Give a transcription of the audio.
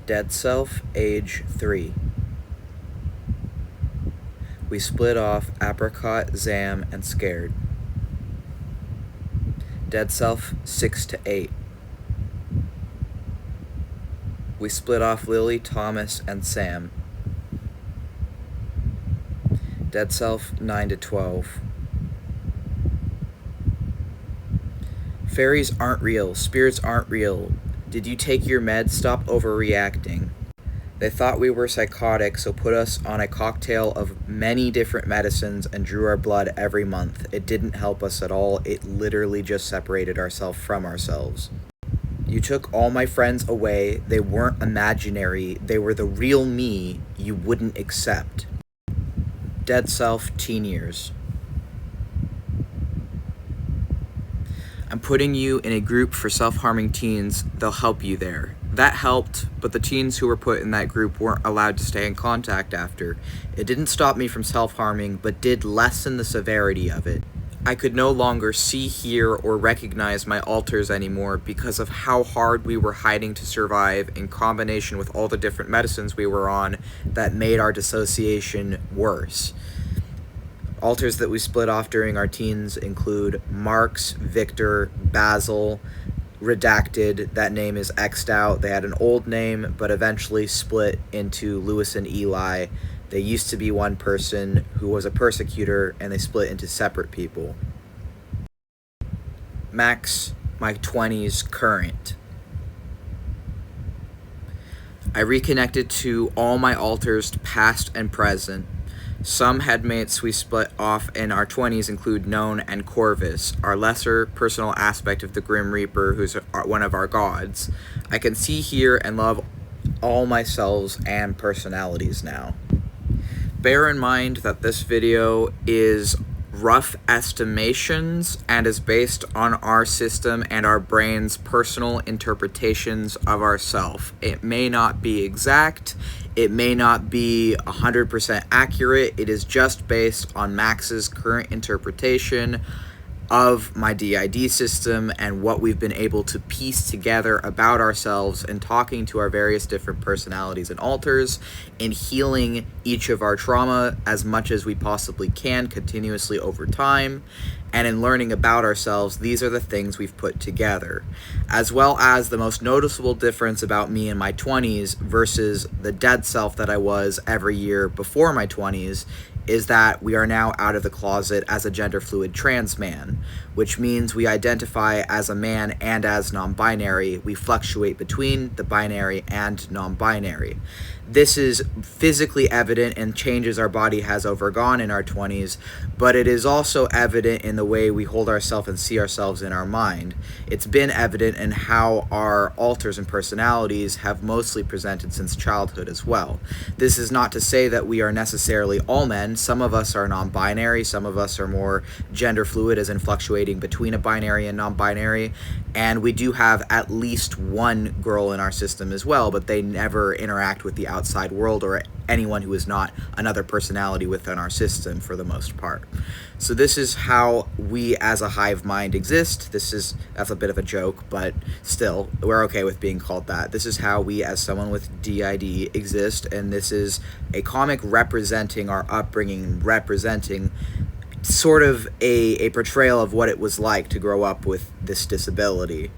Dead self, age 3. We split off apricot, Zam, and scared. Dead self, 6 to 8. We split off Lily, Thomas, and Sam. Dead self, 9 to 12. Fairies aren't real. Spirits aren't real. Did you take your meds? Stop overreacting. They thought we were psychotic, so put us on a cocktail of many different medicines and drew our blood every month. It didn't help us at all. It literally just separated ourselves from ourselves. You took all my friends away. They weren't imaginary. They were the real me you wouldn't accept. Dead self, teen years. I'm putting you in a group for self-harming teens. They'll help you there. That helped, but the teens who were put in that group weren't allowed to stay in contact after. It didn't stop me from self-harming, but did lessen the severity of it. I could no longer see, hear, or recognize my alters anymore because of how hard we were hiding to survive in combination with all the different medicines we were on that made our dissociation worse. Alters that we split off during our teens include Marks, Victor, Basil, Redacted, that name is X'd out. They had an old name, but eventually split into Lewis and Eli. They used to be one person who was a persecutor, and they split into separate people. Max, my 20s, current. I reconnected to all my alters, past and present. Some headmates we split off in our 20s include Known and Corvus, our lesser personal aspect of the Grim Reaper, who's one of our gods. I can see, hear, and love all my selves and personalities now. Bear in mind that this video is rough estimations and is based on our system and our brain's personal interpretations of ourself. It may not be exact, it may not be 100% accurate, it is just based on Max's current interpretation of my D.I.D system and what we've been able to piece together about ourselves and talking to our various different personalities and alters and healing each of our trauma as much as we possibly can continuously over time. And in learning about ourselves, these are the things we've put together, as well as the most noticeable difference about me in my 20s versus the dead self that I was every year before my 20s is that we are now out of the closet as a gender fluid trans man, which means we identify as a man and as non-binary. We fluctuate between the binary and non-binary. This is physically evident in changes our body has undergone in our 20s, but it is also evident in the way we hold ourselves and see ourselves in our mind. It's been evident in how our alters and personalities have mostly presented since childhood as well. This is not to say that we are necessarily all men. Some of us are non-binary, some of us are more gender fluid, as in fluctuating between a binary and non-binary, and we do have at least one girl in our system as well, but they never interact with the outside world or anyone who is not another personality within our system for the most part. So this is how we as a hive mind exist. That's a bit of a joke, but still, we're okay with being called that. This is how we as someone with D.I.D exist, and this is a comic representing our upbringing, representing sort of a portrayal of what it was like to grow up with this disability.